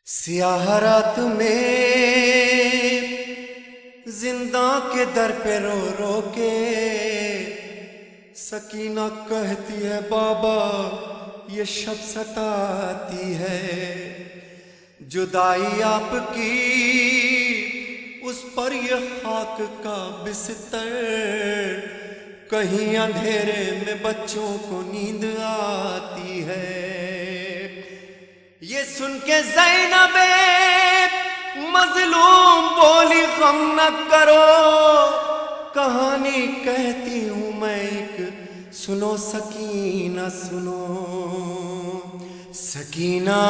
سیاہ رات میں زندہ کے در پہ رو رو کے سکینہ کہتی ہے بابا یہ شب ستاتی ہے، جدائی آپ کی اس پر یہ خاک کا بستر، کہیں اندھیرے میں بچوں کو نیند آتی ہے۔ یہ سن کے زینب مظلوم بولی غم نہ کرو، کہانی کہتی ہوں میں ایک، سنو سکینہ سنو سکینہ،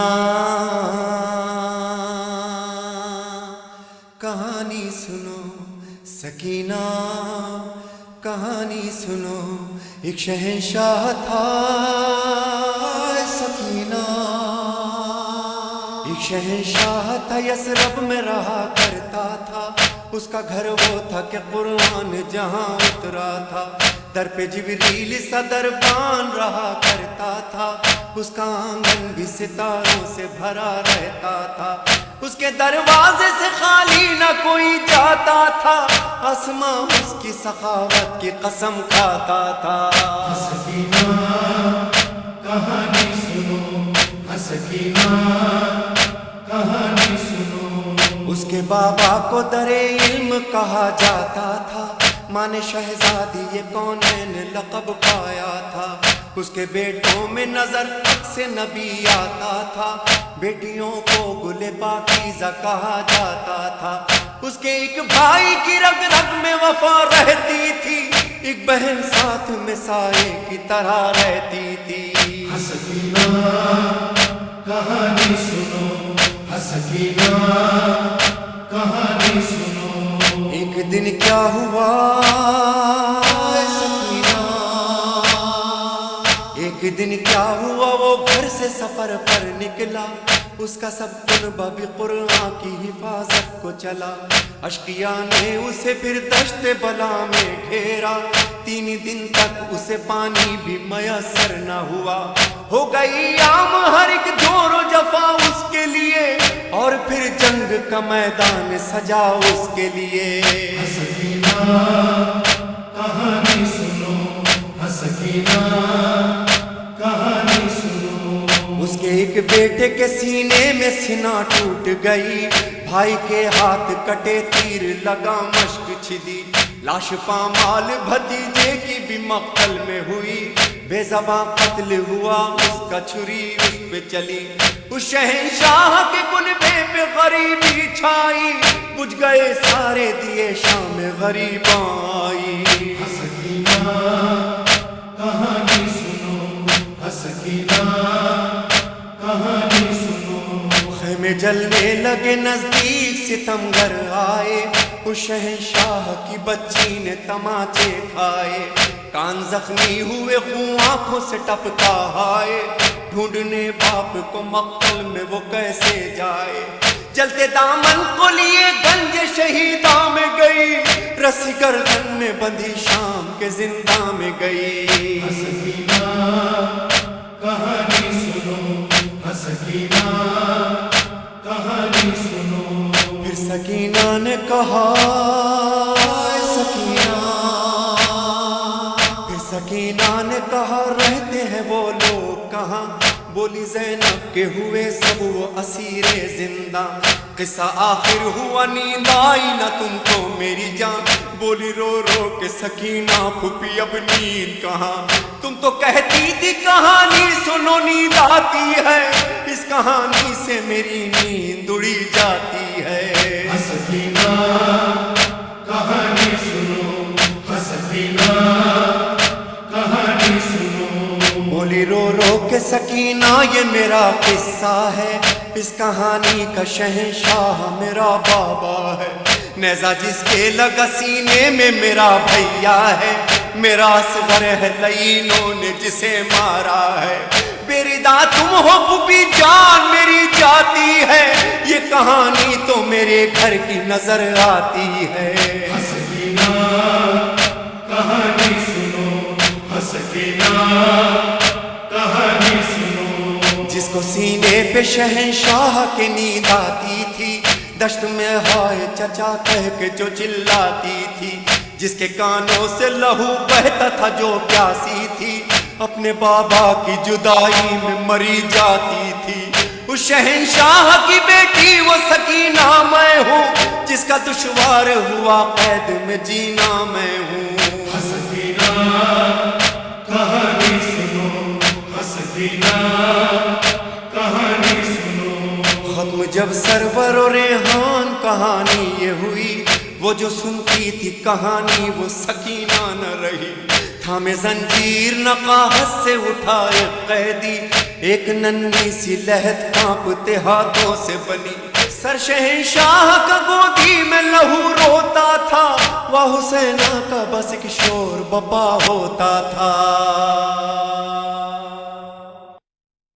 کہانی سنو سکینہ، کہانی سنو۔ ایک شہنشاہ تھا سکینہ، ایک شہنشاہ تھا یثرب میں رہا کرتا تھا، اس کا گھر وہ تھا کہ قرآن جہاں اترا تھا، در پہ جبریل سا دربان رہا کرتا تھا، اس کا آنگن بھی ستاروں سے بھرا رہتا تھا، اس کے دروازے سے خالی نہ کوئی جاتا تھا، آسماں اس کی سخاوت کی قسم کھاتا تھا۔ سکینہ کہانی سنو، سکینہ کہانی سنو۔ اس کے بابا کو در علم کہا جاتا تھا، ماں نے شہزادی یہ کونین لقب پایا تھا، اس کے بیٹوں میں نظر سے نبی آتا تھا، بیٹیوں کو گل پاکیزہ کہا جاتا تھا، اس کے ایک بھائی کی رگ رگ میں وفا رہتی تھی، ایک بہن ساتھ میں سائے کی طرح رہتی تھی۔ سکینہ کہانی سنو، سکینہ کہانی سنو۔ ایک دن کیا ہوا سکینہ، ایک دن کیا ہوا، وہ گھر سے سفر پر نکلا، اس کا سب کنبہ بھی قرآن کی حفاظت کو چلا، اشقیاء نے اسے پھر دشت بلا میں گھیرا، 3 دن تک اسے پانی بھی میسر نہ ہوا، ہو گئی عام ہر ایک جور و جفا اس کے لیے، اور پھر جنگ کا میدان سجا اس کے لیے۔ سکینہ کہانی سنو، سکینہ کہانی سنو۔ اس کے ایک بیٹے کے سینے میں سینہ ٹوٹ گئی، بھائی کے ہاتھ کٹے تیر لگا مشک چھدی، لاش پامال بھتیجے کی بھی مقتل میں ہوئی، بے زباں قتل ہوا اس کا، چھری اس پہ چلی، اس شہنشاہ کے کنبے پہ غریبی چھائی، بجھ گئے سارے دیے شام غریباں آئی۔ سکینہ کہانی سنو، سکینہ کہانی سنو۔ خیمے جلنے لگے نزدیک ستمگر آئے، اس شہنشاہ کی بچی نے تماچے کھائے، کان زخمی ہوئے خون آنکھوں سے ٹپکا آئے، ڈھونڈنے باپ کو مقتل میں وہ کیسے جائے، جلتے دامن کو لیے گنج شہیداں میں گئی، رسی گردن میں بندھی شام کے زنداں میں گئی۔ سکینہ کہانی سنو، سکینہ کہانی سنو۔ پھر سکینہ نے کہا سکینہ، پھر سکینہ نے کہا رہتے ہیں وہ لوگ کہاں، بولی زینب کے ہوئے سب وہ اسیر زندہ، قصہ آخر ہوا نیند آئی نہ تم کو میری جان، بولی رو رو کے سکینہ پھپھی اب نیند کہاں، تم تو کہتی تھی کہانی سنو نیند آتی ہے، اس کہانی سے میری نیند اڑی جاتی ہے۔ سکینہ کہانی سنو، سکینہ کہانی سنو۔ بولی رو رو کے سکینہ یہ میرا قصہ ہے، اس کہانی کا شہنشاہ میرا بابا ہے، نیزہ جس کے لگا سینے میں میرا بھیا ہے، میرا اصغر ہے لعینوں نے جسے مارا ہے، بیردا تم ہو پھوپھی جان میری جاتی ہے، یہ کہانی تو میرے گھر کی نظر آتی ہے۔ سکینہ کہانی سنو، سکینہ کہانی سنو۔ جس کو سینے پہ شہنشاہ کے نیند آتی تھی، دشت میں ہائے چچا کہہ کے جو چلاتی تھی، جس کے کانوں سے لہو بہتا تھا جو پیاسی تھی، اپنے بابا کی جدائی میں مری جاتی تھی۔ اس شہنشاہ کی بیٹی وہ سکینہ میں ہوں، جس کا دشوار ہوا قید میں جینا میں ہوں۔ سکینہ کہانی سنو، سکینہ کہانی سنو۔ ختم جب سرور و ریحان کہانی یہ ہوئی، وہ جو سنتی تھی کہانی وہ سکینہ نہ رہی۔ تھامے زنجیر نقاہت سے اٹھائے قیدی، ایک ننھی سی لہت کانپتے ہاتھوں سے بنی، سر شہنشاہ کا گودی میں لہو روتا تھا، وہ حسینہ کا بس ایک شور بپا ہوتا تھا۔